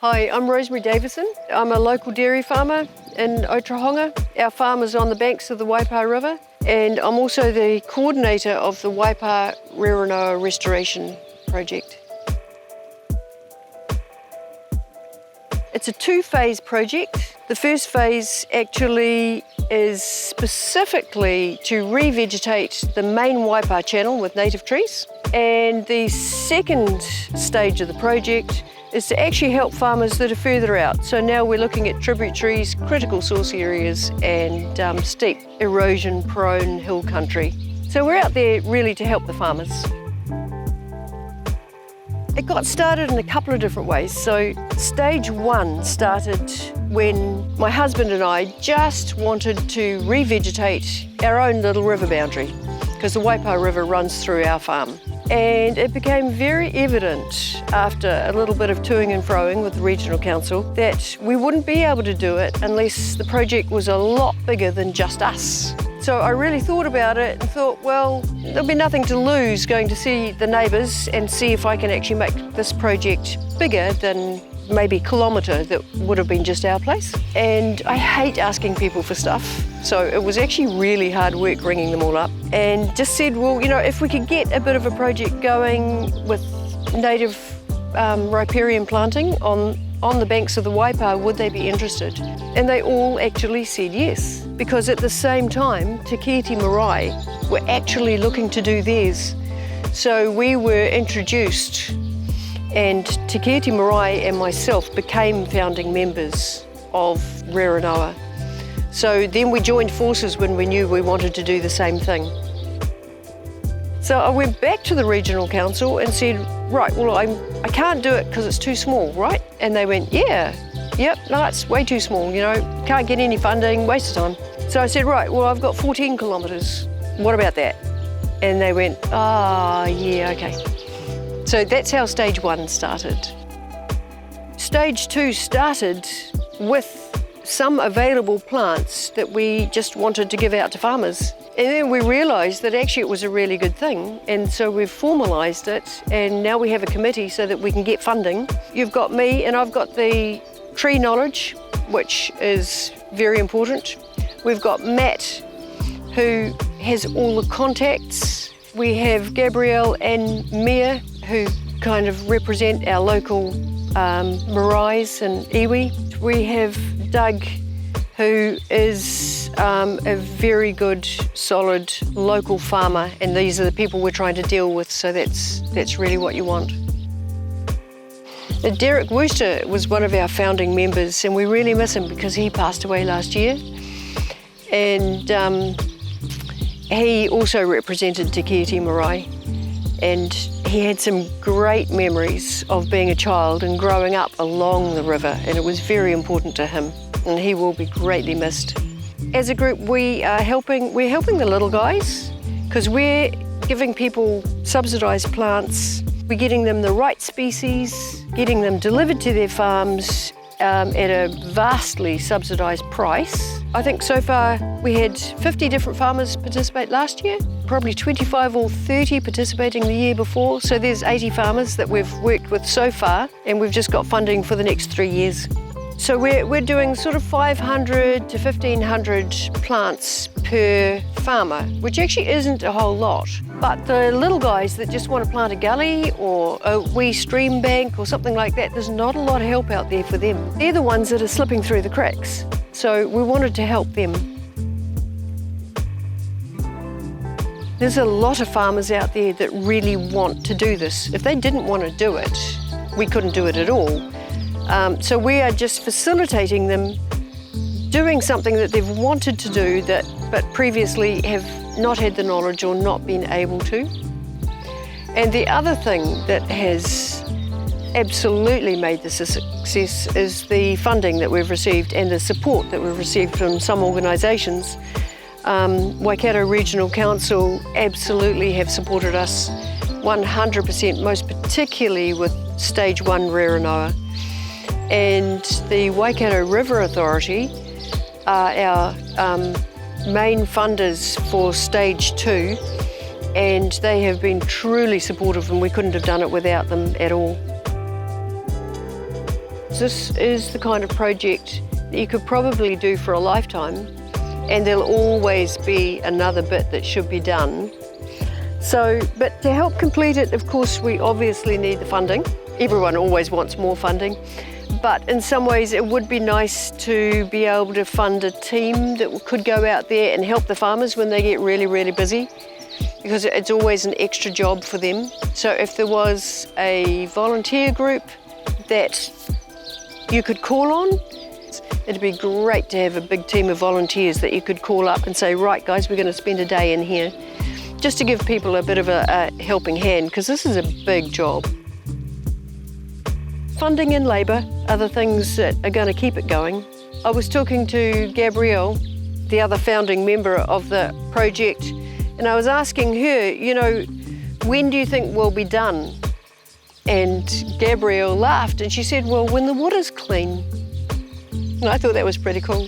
Hi, I'm Rosemary Davison. I'm a local dairy farmer in Otrahonga. Our farm is on the banks of the Waipā River, and I'm also the coordinator of the Waipā Rerenoa Restoration Project. It's a two-phase project. The first phase actually is specifically to revegetate the main Waipā channel with native trees. And the second stage of the project is to actually help farmers that are further out. So now we're looking at tributaries, critical source areas, and steep erosion-prone hill country. So we're out there really to help the farmers. It got started in a couple of different ways. So stage one started when my husband and I just wanted to revegetate our own little river boundary, because the Waipā River runs through our farm. And it became very evident after a little bit of toing and froing with the Regional Council that we wouldn't be able to do it unless the project was a lot bigger than just us. So I really thought about it and thought, well, there'll be nothing to lose going to see the neighbours and see if I can actually make this project bigger than maybe a kilometre that would have been just our place. And I hate asking people for stuff, so it was actually really hard work ringing them all up, and just said, well, you know, if we could get a bit of a project going with native riparian planting on the banks of the Waipā, would they be interested? And they all actually said yes, because at the same time, Te Keti Marae were actually looking to do theirs. So we were introduced, and Te Keti Marae and myself became founding members of Rerenoa. So then we joined forces when we knew we wanted to do the same thing. So I went back to the Regional Council and said, right, well, I can't do it because it's too small, right? And they went, yep, no, it's way too small, you know, can't get any funding, waste of time. So I said, right, well, I've got 14 kilometres, what about that? And they went, yeah, okay. So that's how stage one started. Stage two started with some available plants that we just wanted to give out to farmers. And then we realised that actually it was a really good thing, and so we've formalised it, and now we have a committee so that we can get funding. You've got me, and I've got the tree knowledge, which is very important. We've got Matt, who has all the contacts. We have Gabrielle and Mia, who kind of represent our local maraes and iwi. We have Doug, who is a very good, solid local farmer, and these are the people we're trying to deal with, so that's really what you want. Derek Wooster was one of our founding members, and we really miss him because he passed away last year. And he also represented Te Keti Marae, and he had some great memories of being a child and growing up along the river, and it was very important to him, and he will be greatly missed. As a group, we're helping the little guys, because we're giving people subsidised plants. We're getting them the right species, getting them delivered to their farms at a vastly subsidised price. I think so far we had 50 different farmers participate last year, probably 25 or 30 participating the year before. So there's 80 farmers that we've worked with so far, and we've just got funding for the next 3 years. So we're doing sort of 500 to 1,500 plants per farmer, which actually isn't a whole lot. But the little guys that just want to plant a gully or a wee stream bank or something like that, there's not a lot of help out there for them. They're the ones that are slipping through the cracks. So we wanted to help them. There's a lot of farmers out there that really want to do this. If they didn't want to do it, we couldn't do it at all. So we are just facilitating them doing something that they've wanted to do but previously have not had the knowledge or not been able to. And the other thing that has absolutely made this a success is the funding that we've received and the support that we've received from some organisations. Waikato Regional Council absolutely have supported us 100%, most particularly with stage one Rerenoa. And the Waikato River Authority are our main funders for stage two, and they have been truly supportive, and we couldn't have done it without them at all. This is the kind of project that you could probably do for a lifetime, and there'll always be another bit that should be done. So, but to help complete it, of course, we obviously need the funding. Everyone always wants more funding, but in some ways it would be nice to be able to fund a team that could go out there and help the farmers when they get really, really busy, because it's always an extra job for them. So if there was a volunteer group that you could call on, it'd be great to have a big team of volunteers that you could call up and say, right guys, we're going to spend a day in here, just to give people a bit of a helping hand, because this is a big job. Funding and labour are the things that are going to keep it going. I was talking to Gabrielle, the other founding member of the project, and I was asking her, you know, when do you think we'll be done? And Gabrielle laughed and she said, well, when the water's clean. And I thought that was pretty cool.